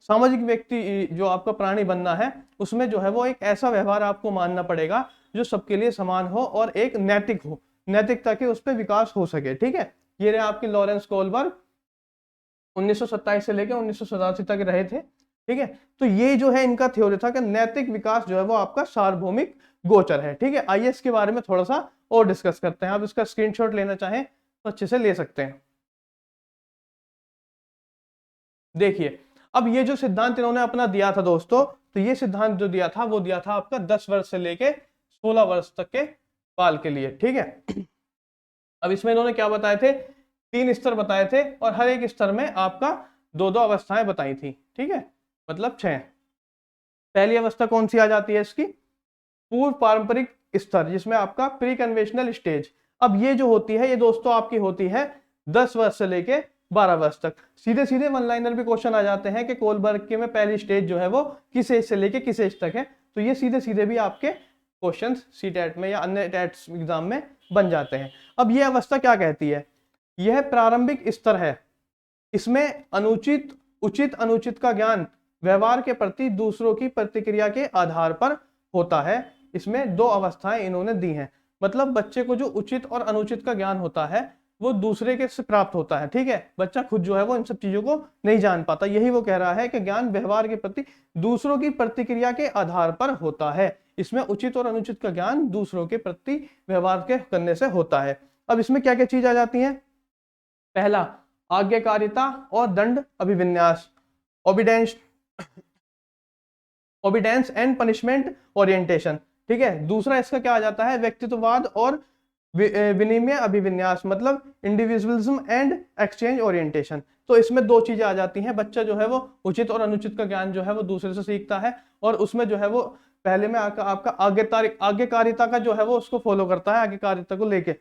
सामाजिक व्यक्ति जो आपका प्राणी बनना है, उसमें जो है वो एक ऐसा व्यवहार आपको मानना पड़ेगा जो सबके लिए समान हो और एक नैतिक हो, नैतिकता के उस पर विकास हो सके। ठीक है, ये रहे आपके लॉरेंस कोलबर्ग, 1927 से लेकर 1987 तक रहे थे। ठीक है, तो ये जो है इनका थ्योरी था कि नैतिक विकास जो है वो आपका सार्वभौमिक गोचर है। ठीक है, आइए इसके बारे में थोड़ा सा और डिस्कस करते हैं। आप इसका स्क्रीनशॉट लेना चाहें तो अच्छे से ले सकते हैं। देखिए, अब ये जो सिद्धांत इन्होंने अपना दिया था दोस्तों, तो ये सिद्धांत जो दिया था वो दिया था आपका 10 वर्ष से लेके 16 वर्ष तक के बाल के लिए। ठीक है, अब इसमें इन्होंने क्या बताए थे, 3 स्तर बताए थे और हर एक स्तर में आपका 2-2 अवस्थाएं बताई थी। ठीक है, मतलब 6। पहली अवस्था कौन सी आ जाती है इसकी, पूर्व पारंपरिक स्तर, जिसमें आपका प्री कन्वेंशनल स्टेज। अब ये जो होती है ये दोस्तों आपकी होती है 10 वर्ष से लेके 12 वर्ष तक। सीधे सीधे वन लाइनर भी क्वेश्चन आ जाते हैं कि कोलबर्ग के में पहली स्टेज जो है वो किस एज से लेके किस एज तक है, तो ये सीधे सीधे भी आपके क्वेश्चन सीटेट में या अन्य टेट एग्जाम में बन जाते हैं। अब ये अवस्था क्या कहती है, यह प्रारंभिक स्तर है, इसमें अनुचित उचित अनुचित का ज्ञान व्यवहार के प्रति दूसरों की प्रतिक्रिया के आधार पर होता है। इसमें 2 अवस्थाएं इन्होंने दी हैं, मतलब बच्चे को जो उचित और अनुचित का ज्ञान होता है वो दूसरे के से प्राप्त होता है। ठीक है, बच्चा खुद जो है वो इन सब चीजों को नहीं जान पाता, यही वो कह रहा है कि ज्ञान व्यवहार के प्रति दूसरों की प्रतिक्रिया के आधार पर होता है। इसमें उचित और अनुचित का ज्ञान दूसरों के प्रति व्यवहार के करने से होता है। अब इसमें क्या क्या चीज आ जाती है, पहला आज्ञाकारिता और दंड अभिविन्यास, ओबीडेंस ओबीडेंस एंड पनिशमेंट ओरिएंटेशन। ठीक है, दूसरा इसका क्या आ जाता है, व्यक्तित्ववाद और विनिमय अभिविन्यास, मतलब इंडिविजुअलिज्म एंड एक्सचेंज ओरिएंटेशन। तो इसमें 2 चीजें आ जाती हैं, बच्चा जो है वो उचित और अनुचित का ज्ञान जो है वो दूसरे से सीखता है और उसमें जो है वो पहले में आपका आज्ञाकारिता का जो है वो उसको फॉलो करता है, आज्ञाकारिता को लेके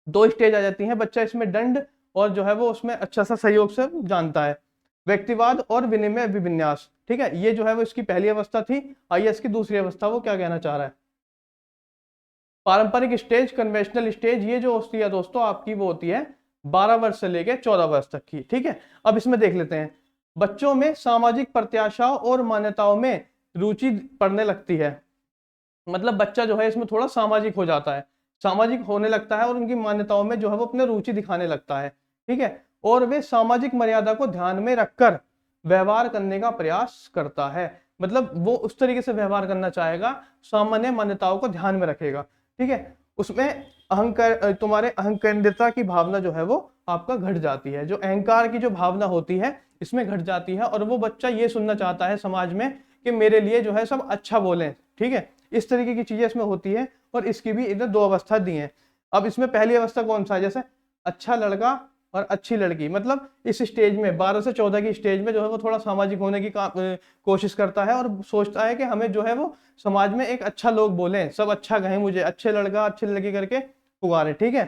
2 स्टेज आ जाती हैं, बच्चा इसमें दंड और जो है वो उसमें अच्छा सा सहयोग से जानता है, व्यक्तिवाद और विनिमय अभिविन्यास। ठीक है, ये जो है वो इसकी पहली अवस्था थी। आइए इसकी दूसरी अवस्था वो क्या कहना चाह रहा है, पारंपरिक स्टेज, कन्वेंशनल स्टेज। ये जो होती है दोस्तों आपकी वो होती है 12 वर्ष से लेकर 14 वर्ष तक की। ठीक है, अब इसमें देख लेते हैं, बच्चों में सामाजिक प्रत्याशाओं और मान्यताओं में रुचि पड़ने लगती है, मतलब बच्चा जो है इसमें थोड़ा सामाजिक हो जाता है, सामाजिक होने लगता है और उनकी मान्यताओं में जो है वो अपने रुचि दिखाने लगता है। ठीक है, और वे सामाजिक मर्यादा को ध्यान में रखकर व्यवहार करने का प्रयास करता है, मतलब वो उस तरीके से व्यवहार करना चाहेगा, सामान्य मान्यताओं को ध्यान में रखेगा। ठीक है, उसमें अहंकार, तुम्हारे अहंकारिता की भावना जो है वो आपका घट जाती है, जो अहंकार की जो भावना होती है इसमें घट जाती है और वो बच्चा ये सुनना चाहता है समाज में कि मेरे लिए जो है सब अच्छा बोलें। ठीक है, इस तरीके की चीजें इसमें होती है और इसकी भी इधर 2 अवस्था दी हैं। अब इसमें पहली अवस्था कौन सा है, जैसे अच्छा लड़का और अच्छी लड़की, मतलब इस स्टेज में 12 से 14 की स्टेज में जो है वो थोड़ा सामाजिक होने की कोशिश करता है और सोचता है कि हमें जो है वो समाज में एक अच्छा लोग बोलें, सब अच्छा कहें मुझे, अच्छे लड़का अच्छी लड़की करके पुकारे। ठीक है,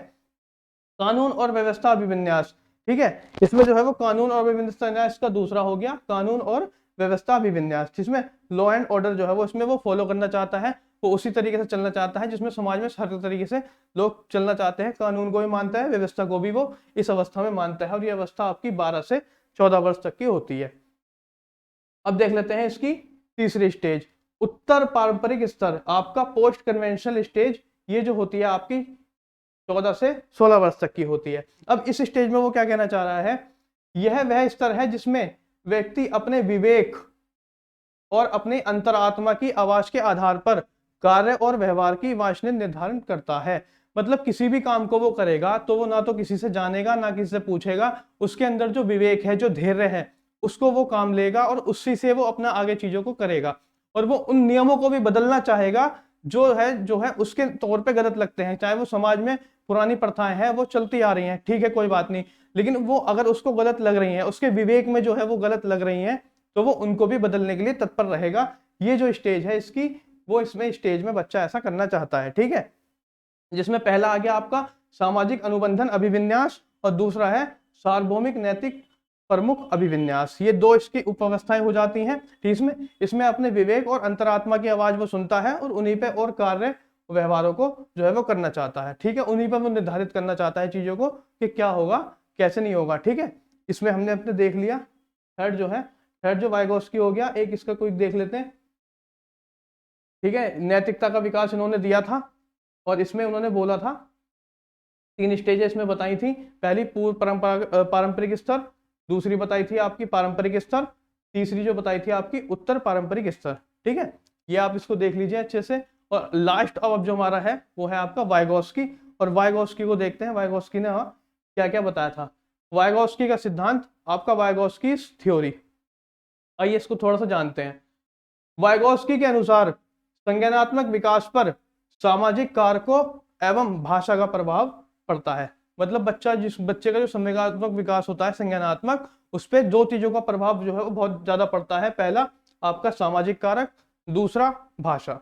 कानून और व्यवस्था अभिविन्यास। ठीक है, इसमें जो है वो कानून और व्यवस्था, इसका दूसरा हो गया कानून और व्यवस्था अभिविन्यास, जिसमें लॉ एंड ऑर्डर जो है वो इसमें वो फॉलो करना चाहता है, वो उसी तरीके से चलना चाहता है जिसमें समाज में हर तरीके से लोग चलना चाहते हैं, कानून को भी मानता है, व्यवस्था को भी वो इस अवस्था में मानता है और ये अवस्था आपकी 12 से 14 वर्ष तक की होती है। अब देख लेते हैं इसकी तीसरी स्टेज, उत्तर पारंपरिक स्तर, आपका पोस्ट कन्वेंशनल स्टेज। ये जो होती है आपकी 14 से 16 वर्ष तक की होती है। अब इस स्टेज में वो क्या कहना चाह रहा है, यह वह स्तर है जिसमें व्यक्ति अपने विवेक और अपनी अंतरात्मा की आवाज के आधार पर कार्य और व्यवहार की वांछनीय निर्धारण करता है, मतलब किसी भी काम को वो करेगा तो वो ना तो किसी से जानेगा ना किसी से पूछेगा, उसके अंदर जो विवेक है, जो धैर्य है, उसको वो काम लेगा और उसी से वो अपना आगे चीजों को करेगा और वो उन नियमों को भी बदलना चाहेगा जो है उसके तौर पे गलत लगते हैं, चाहे वो समाज में पुरानी प्रथाएं हैं वो चलती आ रही हैं, ठीक है कोई बात नहीं, लेकिन वो अगर उसको गलत लग रही हैं, उसके विवेक में जो है वो गलत लग रही हैं, तो वो उनको भी बदलने के लिए तत्पर रहेगा। ये जो स्टेज है इसकी, वो इसमें स्टेज में बच्चा ऐसा करना चाहता है। ठीक है, जिसमें पहला आ गया आपका सामाजिक अनुबंधन अभिविन्यास और दूसरा है सार्वभौमिक नैतिक प्रमुख अभिविन्यास। ये 2 इसकी उपावस्थाएं हो जाती हैं। इसमें अपने विवेक और अंतरात्मा की आवाज वो सुनता है और उन्हीं पे और कार्य व्यवहारों को जो है वो करना चाहता है। ठीक है, उन्हीं पर वो निर्धारित करना चाहता है चीजों को कि क्या होगा कैसे नहीं होगा। ठीक है, इसमें हमने अपने देख लिया थर्ड जो है, थर्ड जो वाइगोस्की हो गया। एक इसका क्विक देख लेते हैं। ठीक है, नैतिकता का विकास इन्होंने दिया था और इसमें उन्होंने बोला था 3 स्टेजेस इसमें बताई थी। पहली पूर्व पारंपरिक स्तर, दूसरी बताई थी आपकी पारंपरिक स्तर, तीसरी जो बताई थी आपकी उत्तर पारंपरिक स्तर। ठीक है, ये आप इसको देख लीजिए अच्छे से। और लास्ट अब जो हमारा है वो है आपका वाइगोस्की। और वाइगोस्की को देखते हैं, वाइगोस्की ने क्या क्या बताया था। वाइगोस्की का सिद्धांत, आपका वाइगोस्की थ्योरी। आइए इसको थोड़ा सा जानते हैं। वाइगोस्की के अनुसार संज्ञानात्मक विकास पर सामाजिक कारकों एवं भाषा का प्रभाव पड़ता है। मतलब जिस बच्चे का जो संवेगात्मक विकास होता है संज्ञानात्मक, उस पर 2 चीजों का प्रभाव जो है वो बहुत ज्यादा पड़ता है। पहला आपका सामाजिक कारक, दूसरा भाषा।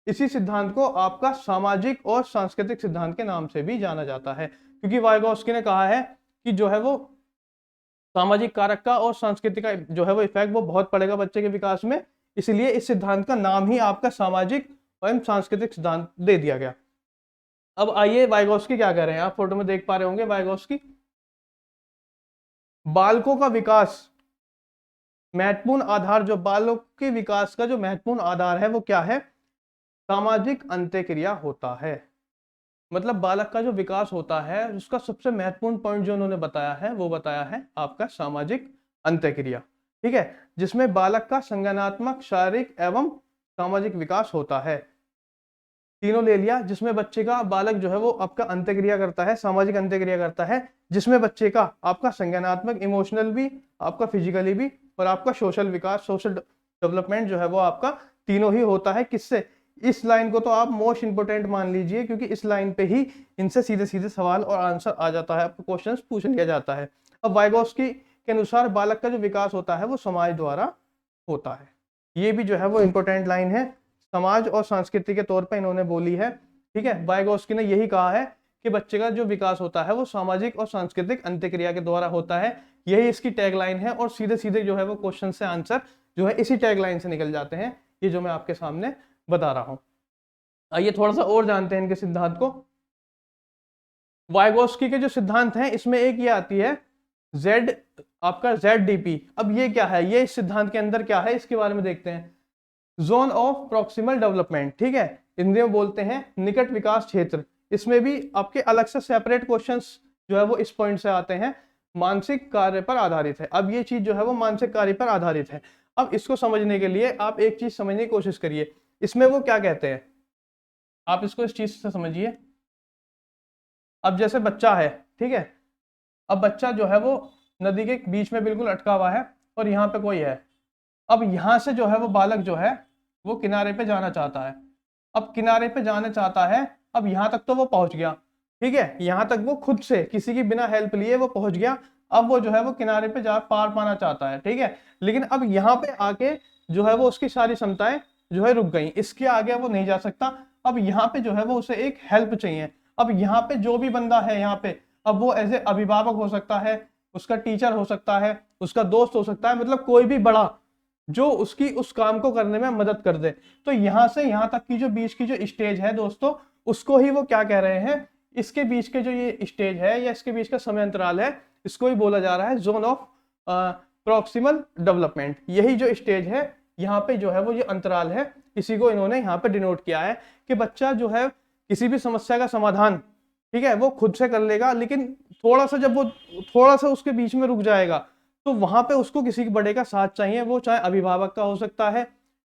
इसी सिद्धांत को आपका सामाजिक और सांस्कृतिक सिद्धांत के नाम से भी जाना जाता है, क्योंकि वाइगोस्की ने कहा है कि जो है वो सामाजिक कारक का और संस्कृति का जो है वो इफेक्ट वो बहुत पड़ेगा बच्चे के विकास में। इसलिए इस सिद्धांत का नाम ही आपका सामाजिक एवं सांस्कृतिक सिद्धांत दे दिया गया। अब आइए वाइगोस्की क्या कह रहे हैं, आप फोटो में देख पा रहे होंगे। वाइगोस्की बालकों का विकास महत्वपूर्ण आधार, जो बालकों के विकास का जो महत्वपूर्ण आधार है वो क्या है, सामाजिक अंत्यक्रिया होता है। मतलब बालक का जो विकास होता है उसका सबसे महत्वपूर्ण पॉइंट जो उन्होंने बताया है वो बताया है आपका सामाजिक अंत्यक्रिया। ठीक है, जिसमें बालक का संज्ञानात्मक, शारीरिक एवं सामाजिक विकास होता है। तीनों ले लिया, जिसमें बच्चे का बालक जो है वो आपका अंत्यक्रिया करता है, सामाजिक अंत्यक्रिया करता है, जिसमें बच्चे का आपका संज्ञानात्मक, इमोशनल भी, आपका फिजिकली भी, और आपका सोशल विकास, सोशल डेवलपमेंट जो है वो आपका तीनों ही होता है। किससे, इस लाइन को तो आप मोस्ट इंपोर्टेंट मान लीजिए, क्योंकि इस लाइन पे ही इनसे सीधे सीधे सवाल और आंसर आ जाता है, आपको क्वेश्चन पूछ लिया जाता है। अब वाइगोस्की के अनुसार बालक का जो विकास होता है वो समाज द्वारा होता है। ये भी जो है वो इंपॉर्टेंट लाइन है, समाज और संस्कृति के तौर पे इन्होंने बोली है। ठीक है, वाइगोस्की ने यही कहा है कि बच्चे का जो विकास होता है वो सामाजिक और सांस्कृतिक अंत्यक्रिया के द्वारा होता है। यही इसकी टैगलाइन है और सीधे सीधे जो है वो क्वेश्चन से आंसर जो है इसी टैगलाइन से निकल जाते हैं, ये जो मैं आपके सामने बता रहा हूं। आइए थोड़ा सा और जानते हैं इनके सिद्धांत को। वाइगोस्की के जो सिद्धांत हैं इसमें एक ये आती है जेड, आपका ZDP। अब ये क्या है, ये इस सिद्धांत के अंदर क्या है इसके बारे में देखते हैं। जोन ऑफ प्रॉक्सिमल डेवलपमेंट, ठीक है, हिंदी में बोलते हैं निकट विकास क्षेत्र। इसमें भी आपके अलग से सेपरेट क्वेश्चंस जो है वो इस पॉइंट से आते हैं, मानसिक कार्य पर आधारित है। अब ये चीज जो है वो मानसिक कार्य पर आधारित है। अब इसको समझने के लिए आप एक चीज समझने की कोशिश करिए, इसमें वो क्या कहते हैं, आप इसको इस चीज से समझिए। अब जैसे बच्चा है, ठीक है, अब बच्चा जो है वो नदी के बीच में बिल्कुल अटका हुआ है और यहाँ पे कोई है। अब यहाँ से जो है वो बालक जो है वो किनारे पे जाना चाहता है। अब किनारे पे जाना चाहता है, अब यहाँ तक तो वो पहुंच गया, ठीक है, यहाँ तक वो खुद से किसी की बिना हेल्प लिए वो पहुंच गया। अब वो जो है वो किनारे पे जा पार पाना चाहता है, ठीक है, लेकिन अब यहाँ पे आके जो है वो उसकी सारी क्षमताएं जो है रुक गई, इसके आगे वो नहीं जा सकता। अब यहाँ पे जो है वो उसे एक हेल्प चाहिए। अब यहाँ पे जो भी बंदा है यहाँ पे, अब वो एज ए अभिभावक हो सकता है, उसका टीचर हो सकता है, उसका दोस्त हो सकता है, मतलब कोई भी बड़ा जो उसकी उस काम को करने में मदद कर दे। तो यहाँ से यहाँ तक की जो बीच की जो स्टेज है दोस्तों, उसको ही वो क्या कह रहे हैं, इसके बीच के जो ये स्टेज है या इसके बीच का समय अंतराल है, इसको ही बोला जा रहा है जोन ऑफ प्रॉक्सिमल डेवलपमेंट। यही जो स्टेज है यहाँ पे जो है वो ये अंतराल है, इसी को इन्होंने यहाँ पे डिनोट किया है कि बच्चा जो है किसी भी समस्या का समाधान, ठीक है, वो खुद से कर लेगा, लेकिन थोड़ा सा जब वो थोड़ा सा उसके बीच में रुक जाएगा तो वहां पे उसको किसी बड़े का साथ चाहिए। वो चाहे अभिभावक का हो सकता है,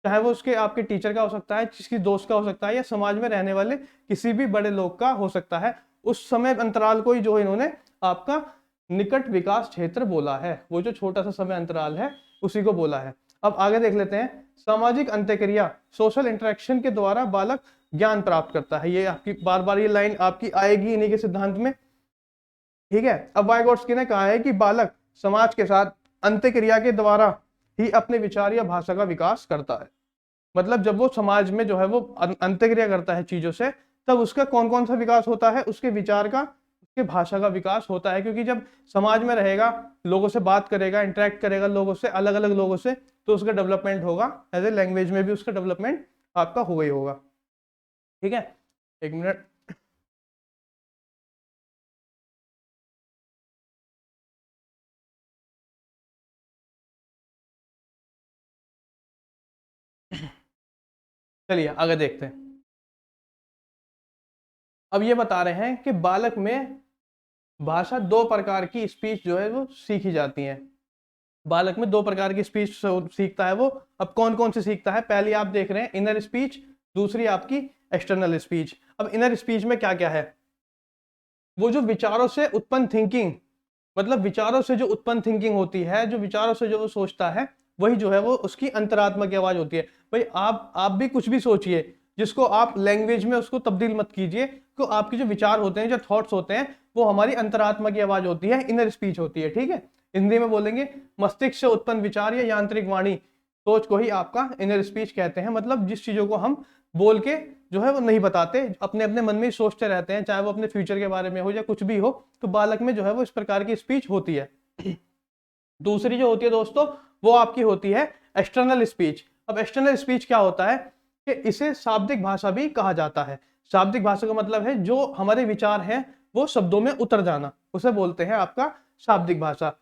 चाहे वो उसके आपके टीचर का हो सकता है, किसी दोस्त का हो सकता है, या समाज में रहने वाले किसी भी बड़े लोग का हो सकता है। उस समय अंतराल को ही जो इन्होंने आपका निकट विकास क्षेत्र बोला है, वो जो छोटा सा समय अंतराल है उसी को बोला है। अब आगे देख लेते हैं, सामाजिक अंत्यक्रिया, सोशल इंटरेक्शन के द्वारा बालक ज्ञान प्राप्त करता है। ये आपकी बार बार ये लाइन आपकी आएगी इन्हीं के सिद्धांत में, ठीक है। अब वाइगोट्स्की ने कहा है कि बालक समाज के साथ अंत्यक्रिया के द्वारा ही अपने विचार या भाषा का विकास करता है। मतलब जब वो समाज में जो है वो अंत्यक्रिया करता है चीजों से, तब उसका कौन कौन सा विकास होता है, उसके विचार का, उसके भाषा का विकास होता है। क्योंकि जब समाज में रहेगा, लोगों से बात करेगा, इंटरेक्ट करेगा लोगों से, अलग अलग लोगों से, तो उसका डेवलपमेंट होगा, एज ए लैंग्वेज में भी उसका डेवलपमेंट आपका होगा ही होगा, ठीक है। एक मिनट। चलिए आगे देखते हैं। अब ये बता रहे हैं कि बालक में भाषा दो प्रकार की स्पीच जो है वो सीखी जाती है। बालक में दो प्रकार की स्पीच सीखता है वो। अब कौन कौन सी सीखता है? पहली आप देख रहे हैं इनर स्पीच, दूसरी आपकी एक्सटर्नल स्पीच। अब इनर स्पीच में क्या क्या है? वो जो विचारों से उत्पन्न थिंकिंग, मतलब विचारों से जो उत्पन्न थिंकिंग होती है, जो विचारों से जो वो सोचता है, वही जो है वो उसकी अंतरात्मा की आवाज होती है। भाई आप भी कुछ भी सोचिए, जिसको आप लैंग्वेज में उसको तब्दील मत कीजिए। तो आपके जो विचार होते हैं, जो थॉट्स होते हैं, वो हमारी अंतरात्मा की आवाज होती है, इनर स्पीच होती है। ठीक है, हिंदी में बोलेंगे मस्तिष्क से उत्पन्न विचार या यांत्रिक वाणी, सोच को ही आपका इनर स्पीच कहते हैं। मतलब जिस चीजों को हम बोल के जो है वो नहीं बताते, अपने अपने मन में ही सोचते रहते हैं, चाहे वो अपने फ्यूचर के बारे में हो या कुछ भी हो, तो बालक में जो है वो इस प्रकार की स्पीच होती है। दूसरी जो होती है दोस्तों, वो आपकी होती है एक्सटर्नल स्पीच। अब एक्सटर्नल स्पीच क्या होता है कि इसे शाब्दिक भाषा भी कहा जाता है। शाब्दिक भाषा का मतलब है जो हमारे विचार हैं वो शब्दों में उतर जाना, उसे बोलते हैं आपका शाब्दिक भाषा।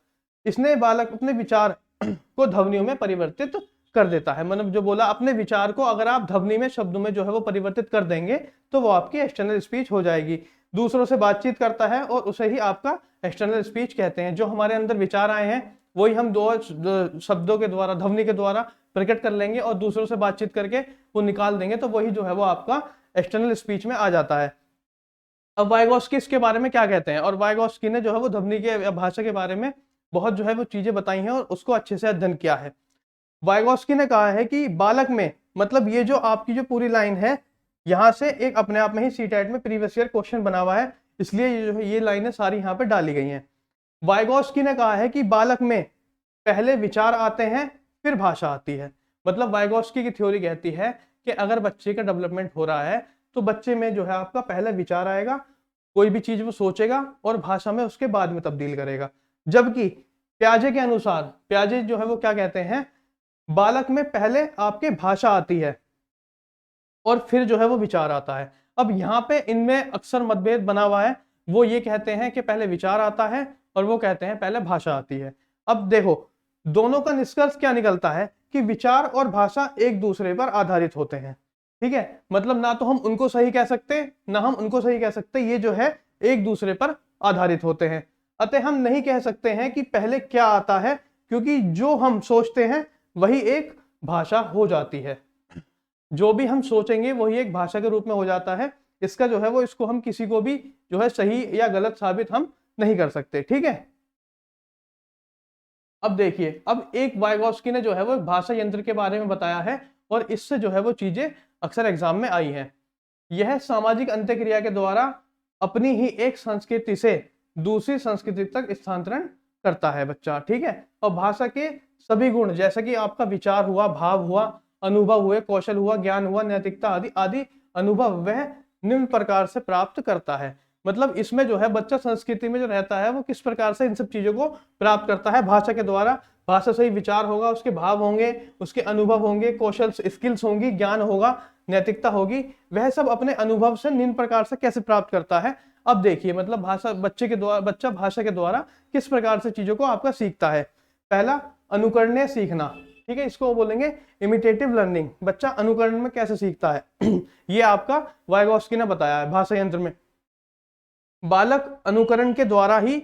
इसने बालक अपने विचार को ध्वनियों में परिवर्तित कर देता है। मतलब जो बोला, अपने विचार को अगर आप ध्वनि में, शब्दों में जो है वो परिवर्तित कर देंगे तो वो आपकी एक्सटर्नल स्पीच हो जाएगी। दूसरों से बातचीत करता है और उसे ही आपका एक्सटर्नल स्पीच कहते हैं। जो हमारे अंदर विचार आए हैं वही हम दो शब्दों के द्वारा, ध्वनि के द्वारा प्रकट कर लेंगे और दूसरों से बातचीत करके वो निकाल देंगे, तो वही जो है वो आपका एक्सटर्नल स्पीच में आ जाता है। अब वाइगोस्की इसके बारे में क्या कहते हैं? और वाइगोस्की ने जो है वो ध्वनि के भाषा के बारे में बहुत जो है वो चीजें बताई हैं और उसको अच्छे से अध्ययन किया है। वाइगोस्की ने कहा है कि बालक में, मतलब ये जो आपकी जो पूरी लाइन है, यहाँ से एक अपने आप में ही सीटेट में प्रीवियस ईयर क्वेश्चन बना हुआ है, इसलिए ये जो है ये लाइनें सारी यहाँ पे डाली गई हैं। वाइगोस्की ने कहा है कि बालक में पहले विचार आते हैं फिर भाषा आती है। मतलब वाइगोस्की की थ्योरी कहती है कि अगर बच्चे का डेवलपमेंट हो रहा है तो बच्चे में जो है आपका पहले विचार आएगा, कोई भी चीज वो सोचेगा और भाषा में उसके बाद में तब्दील करेगा। जबकि प्याजे के अनुसार, प्याजे जो है वो क्या कहते हैं, बालक में पहले आपके भाषा आती है और फिर जो है वो विचार आता है। अब यहाँ पे इनमें अक्सर मतभेद बना हुआ है। वो ये कहते हैं कि पहले विचार आता है और वो कहते हैं पहले भाषा आती है। अब देखो, दोनों का निष्कर्ष क्या निकलता है कि विचार और भाषा एक दूसरे पर आधारित होते हैं। ठीक है, मतलब ना तो हम उनको सही कह सकते ना हम उनको सही कह सकते, ये जो है एक दूसरे पर आधारित होते हैं। अतः हम नहीं कह सकते हैं कि पहले क्या आता है, क्योंकि जो हम सोचते हैं वही एक भाषा हो जाती है। जो भी हम सोचेंगे वही एक भाषा के रूप में हो जाता है। इसका जो है वो, इसको हम किसी को भी जो है सही या गलत साबित हम नहीं कर सकते। ठीक है, अब देखिए, अब एक वाइगोस्की ने जो है वो भाषा यंत्र के बारे में बताया है और इससे जो है वो चीजें अक्सर एग्जाम में आई हैं। यह सामाजिक अंत्यक्रिया के द्वारा अपनी ही एक संस्कृति से दूसरी संस्कृति तक स्थानांतरण करता है बच्चा। ठीक है, और भाषा के सभी गुण, जैसे कि आपका विचार हुआ, भाव हुआ, अनुभव हुए, कौशल हुआ, ज्ञान हुआ, नैतिकता आदि आदि अनुभव, वह निम्न प्रकार से प्राप्त करता है। मतलब इसमें जो है बच्चा संस्कृति में जो रहता है वो किस प्रकार से इन सब चीजों को प्राप्त करता है? भाषा के द्वारा। भाषा से ही विचार होगा, उसके भाव होंगे, उसके अनुभव होंगे, कौशल स्किल्स होंगी, ज्ञान होगा, नैतिकता होगी, वह सब अपने अनुभव से निम्न प्रकार से कैसे प्राप्त करता है। अब देखिए, मतलब भाषा, बच्चे के द्वारा, बच्चा भाषा के द्वारा किस प्रकार से चीजों को आपका सीखता है। पहला, अनुकरणीय सीखना। ठीक है, इसको बोलेंगे इमिटेटिव लर्निंग। बच्चा अनुकरण में कैसे सीखता है ये आपका वाइगोस्की ने बताया है भाषा यंत्र में। बालक अनुकरण के द्वारा ही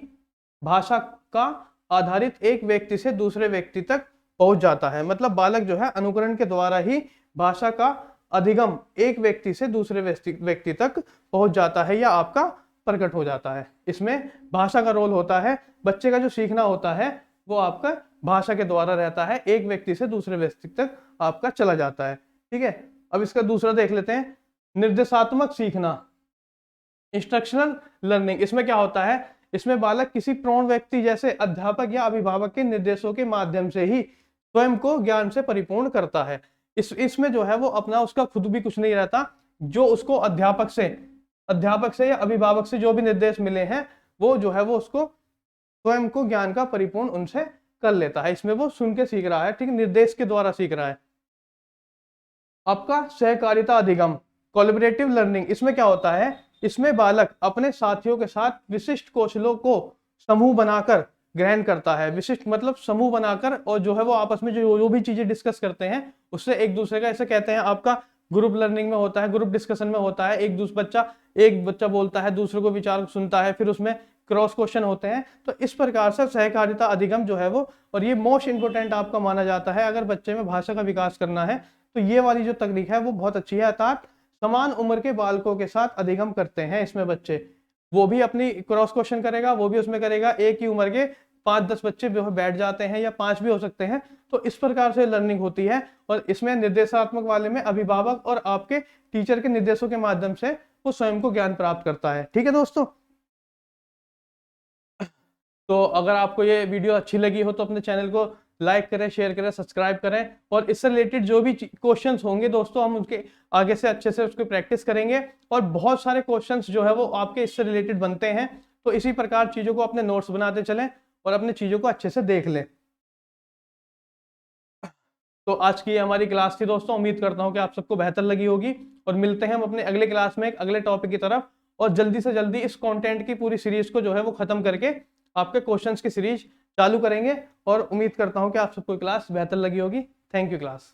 भाषा का आधारित एक व्यक्ति से दूसरे व्यक्ति तक पहुंच जाता है। मतलब बालक जो है अनुकरण के द्वारा ही भाषा का अधिगम एक व्यक्ति से दूसरे व्यक्ति तक पहुंच जाता है या आपका प्रकट हो जाता है। इसमें भाषा का रोल होता है। बच्चे का जो सीखना होता है वो आपका भाषा के द्वारा रहता है, एक व्यक्ति से दूसरे व्यक्ति तक आपका चला जाता है। ठीक है, अब इसका दूसरा देख लेते हैं, निर्देशात्मक सीखना, इंस्ट्रक्शनल लर्निंग। इसमें क्या होता है, इसमें बालक किसी प्रौढ़ व्यक्ति जैसे अध्यापक या अभिभावक के निर्देशों के माध्यम से ही स्वयं को ज्ञान से परिपूर्ण करता है। इसमें जो है वो अपना, उसका खुद भी कुछ नहीं रहता, जो उसको अध्यापक से या अभिभावक से जो भी निर्देश मिले हैं वो जो है वो उसको स्वयं को ज्ञान का परिपूर्ण उनसे कर लेता है। इसमें वो सुन के सीख रहा है, ठीक है, निर्देश के द्वारा सीख रहा है। आपका सहकारिता अधिगम, कोलैबोरेटिव लर्निंग, इसमें क्या होता है, इसमें बालक अपने साथियों के साथ विशिष्ट कौशलों को समूह बनाकर ग्रहण करता है। विशिष्ट मतलब समूह बनाकर, और जो है वो आपस में जो भी चीजें डिस्कस करते हैं उससे एक दूसरे का, ऐसे कहते हैं आपका ग्रुप लर्निंग में होता है, ग्रुप डिस्कशन में होता है, एक बच्चा बोलता है, दूसरे को विचार सुनता है, फिर उसमें क्रॉस क्वेश्चन होते हैं। तो इस प्रकार से सहकारिता अधिगम जो है वो, और ये मोस्ट इंपोर्टेंट आपका माना जाता है अगर बच्चे में भाषा का विकास करना है, तो ये वाली जो तकनीक है वो बहुत अच्छी है। अर्थात समान उम्र के बालकों के साथ अधिगम करते हैं इसमें बच्चे, वो भी अपनी क्रॉस क्वेश्चन करेगा, वो भी उसमें करेगा, एक ही उम्र के 5-10 बच्चे जो बैठ जाते हैं, या 5 भी हो सकते हैं। तो इस प्रकार से लर्निंग होती है, और इसमें निर्देशात्मक वाले में अभिभावक और आपके टीचर के निर्देशों के माध्यम से वो स्वयं को ज्ञान प्राप्त करता है। ठीक है दोस्तों, तो अगर आपको ये वीडियो अच्छी लगी हो तो अपने चैनल को लाइक करें, शेयर करें, सब्सक्राइब करें, और इससे रिलेटेड जो भी क्वेश्चंस होंगे दोस्तों हम उनके आगे से अच्छे से उसकी प्रैक्टिस करेंगे, और बहुत सारे क्वेश्चंस जो है वो आपके इससे रिलेटेड बनते हैं। तो इसी प्रकार चीजों को अपने नोट्स बनाते चलें और अपने चीजों को अच्छे से देख लें। तो आज की हमारी क्लास थी दोस्तों, उम्मीद करता हूं कि आप सबको बेहतर लगी होगी, और मिलते हैं हम अपने अगले क्लास में एक अगले टॉपिक की तरफ, और जल्दी से जल्दी इस कंटेंट की पूरी सीरीज को जो है वो खत्म करके आपके क्वेश्चंस की सीरीज चालू करेंगे, और उम्मीद करता हूं कि आप सबको क्लास बेहतर लगी होगी। Thank you class.